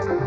महाराष्ट्राच्या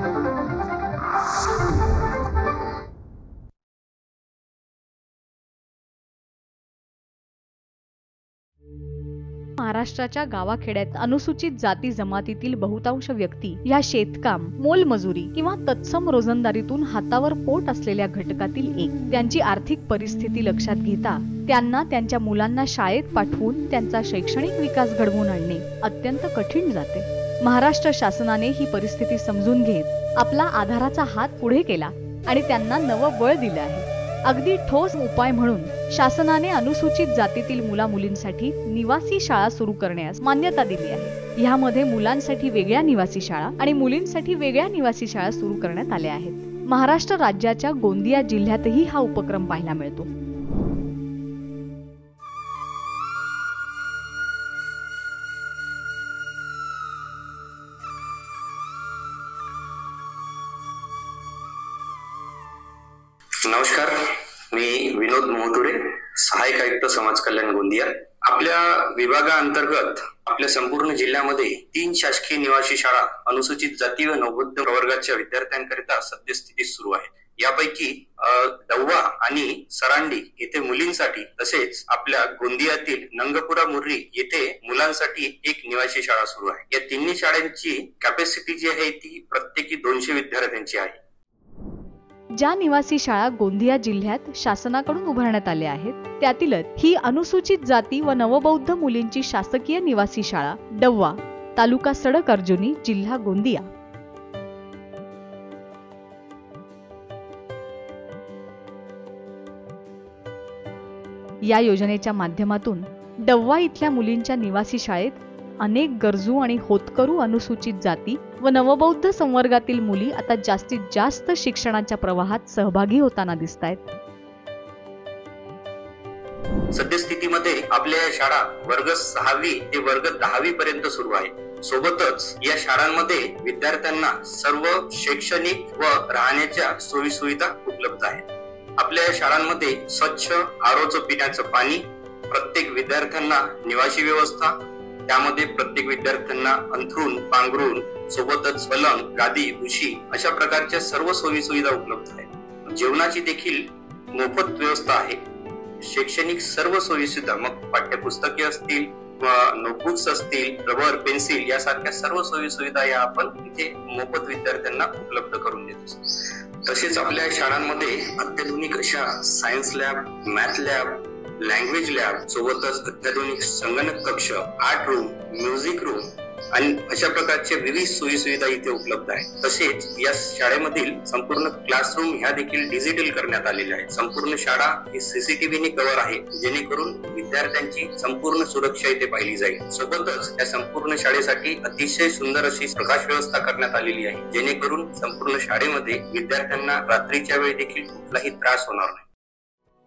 गावाखेड्यात अनुसूचित जाती जमातीतील बहुतांश व्यक्ती या शेतकाम, मोलमजुरी किंवा तत्सम रोजंदारीतून हातावर पोट असलेल्या घटकातील एक. त्यांची आर्थिक परिस्थिती लक्षात घेता त्यांना त्यांच्या मुलांना शाळेत पाठवून त्यांचा शैक्षणिक विकास घडवून आणणे अत्यंत कठीण जाते. महाराष्ट्र शासनाने ही परिस्थिती समजून घेत आपला आधाराचा हात पुढे केला आणि त्यांना नवं बळ दिलं आहे. अगदी ठोस उपाय म्हणून शासनाने अनुसूचित जातीतील मुला-मुलींसाठी निवासी शाळा सुरू करण्यास मान्यता दिली आहे. यामध्ये मुलांसाठी वेगळ्या निवासी शाळा आणि मुलींसाठी वेगळ्या निवासी शाळा सुरू करण्यात आल्या आहेत. महाराष्ट्र राज्याच्या गोंदिया जिल्ह्यातही हा उपक्रम पाहायला मिळतो. नमस्कार, मी विनोद मोहतुरे, सहाय्यक आयुक्त समाज कल्याण गोंदिया. आपल्या विभागाअंतर्गत आपल्या संपूर्ण जिल्ह्यामध्ये 3 शासकीय निवासी शाळा अनुसूचित जाती व नवबौद्ध प्रवर्गाच्या विद्यार्थ्यांकरिता सद्यस्थितीत सुरू आहे. यापैकी दौवा आणि सरांडी येथे मुलींसाठी, तसेच आपल्या गोंदियातील नंगपुरा मुर्री येथे मुलांसाठी एक निवासी शाळा सुरू आहे. या तिन्ही शाळांची कॅपॅसिटी जी आहे ती प्रत्येकी 200 विद्यार्थ्यांची आहे. ज्या निवासी शाळा गोंदिया जिल्ह्यात शासनाकडून उभारण्यात आल्या आहेत त्यातीलच ही अनुसूचित जाती व नवबौद्ध मुलींची शासकीय निवासी शाळा डव्वा, तालुका सडक अर्जुनी, जिल्हा गोंदिया. या योजनेच्या माध्यमातून डव्वा इथल्या मुलींच्या निवासी शाळेत अनेक गरजू आणि होतकरू अनुसूचित जाती व नवबौद्ध संवर्गातील मुली आता जास्तीत जास्त शिक्षणाच्या प्रवाहात सहभागी होताना दिसतायत. सद्यस्थितीमध्ये आपल्या या शाळा वर्ग 6वी ते वर्ग 10वी पर्यंत सुरू आहे. सोबतच या शाळांमध्ये विद्यार्थ्यांना सर्व शैक्षणिक व राहण्याच्या सोयी सुविधा उपलब्ध आहेत. आपल्या या शाळांमध्ये स्वच्छ आरोचं पिण्याचं पाणी, प्रत्येक विद्यार्थ्यांना निवासी व्यवस्था, त्यामध्ये प्रत्येक विद्यार्थ्यांना अंथरूण, पांघरूण, सोबतच पलंग, गादी, उशी अशा प्रकारच्या सर्व सोयी सुविधा उपलब्ध आहेत. जेवणाची देखील मोफत व्यवस्था आहे. शैक्षणिक सर्व सोयी सुविधा, मग पाठ्यपुस्तके असतील, नोटबुक्स असतील, रबर, पेन्सिल यासारख्या सर्व सोयी सुविधा या आपण इथे मोफत विद्यार्थ्यांना उपलब्ध करून देतो. तसेच आपल्या शाळांमध्ये अत्याधुनिक अशा science lab, math lab, language lab, सोबतच अत्याधुनिक संगणक कक्ष, आर्ट रूम, म्युझिक रूम आणि अशा प्रकारचे विविध सोयी सुविधा इथे उपलब्ध आहेत. तसेच या शाळेमधील संपूर्ण क्लासरूम ह्या देखील डिजिटल करण्यात आलेल्या आहेत. संपूर्ण शाळा ही सीसीटीव्हीने कव्हर आहे, जेणेकरून विद्यार्थ्यांची संपूर्ण सुरक्षा इथे पाहिली जाईल. सोबतच या संपूर्ण शाळेसाठी अतिशय सुंदर अशी प्रकाश व्यवस्था करण्यात आलेली आहे, जेणेकरून संपूर्ण शाळेमध्ये विद्यार्थ्यांना रात्रीच्या वेळी देखील कुठलाही त्रास होणार नाही.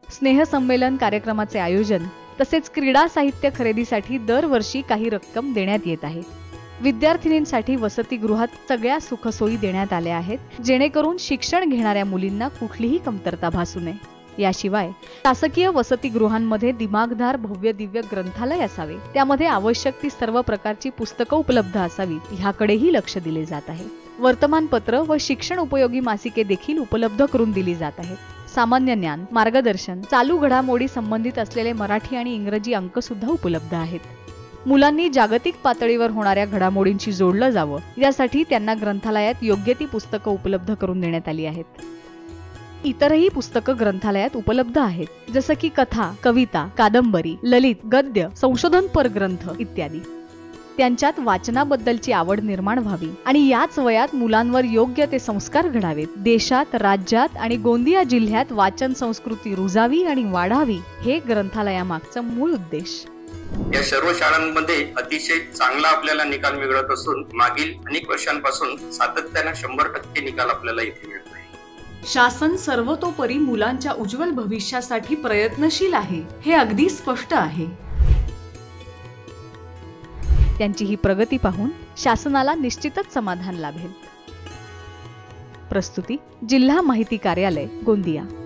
स्नेहसंमेलन कार्यक्रमाचे आयोजन तसेच क्रीडा साहित्य खरेदीसाठी दरवर्षी काही रक्कम देण्यात येत आहे. विद्यार्थिनींसाठी वसतिगृहात सगळ्या सुखसोयी देण्यात आल्या आहेत, जेणेकरून शिक्षण घेणाऱ्या मुलींना कुठलीही कमतरता भासू नये. याशिवाय शासकीय वसतिगृहांमध्ये दिमागदार भव्य दिव्य ग्रंथालय असावे, त्यामध्ये आवश्यक ती सर्व प्रकारची पुस्तकं उपलब्ध असावीत, ह्याकडेही लक्ष दिले जात आहे. वर्तमानपत्र व शिक्षण उपयोगी मासिके देखील उपलब्ध करून दिली जात आहेत. सामान्य ज्ञान, मार्गदर्शन, चालू घडामोडी संबंधित असलेले मराठी आणि इंग्रजी अंक सुद्धा उपलब्ध आहेत. मुलांनी जागतिक पातळीवर होणाऱ्या घडामोडींशी जोडलं जावं, यासाठी त्यांना ग्रंथालयात योग्य ती पुस्तकं उपलब्ध करून देण्यात आली आहेत. इतरही पुस्तकं ग्रंथालयात उपलब्ध आहेत, जसं की कथा, कविता, कादंबरी, ललित, गद्य, संशोधनपर ग्रंथ इत्यादी. त्यांच्यात वाचनाबद्दलची आवड निर्माण व्हावी आणि याच वयात मुलांवर योग्य ते संस्कार घडावेत. देशात, राज्यात आणि गोंदिया जिल्ह्यात वाचन संस्कृती रुजावी आणि वाढावी, हे ग्रंथालयामागचं मूळ उद्देश. या सर्व शाळांमध्ये अतिशय चांगला आपल्याला निकाल मिळत असून मागील अनेक वर्षांपासून सातत्याने 100% निकाल आपल्याला इथे मिळत आहे. शासन सर्वतोपरी मुलांच्या उज्ज्वल भविष्यासाठी प्रयत्नशील आहे, हे अगदी स्पष्ट आहे. त्यांची ही प्रगती पाहून शासनाला निश्चितच समाधान लाभेल. प्रस्तुती जिल्हा माहिती कार्यालय, गोंदिया.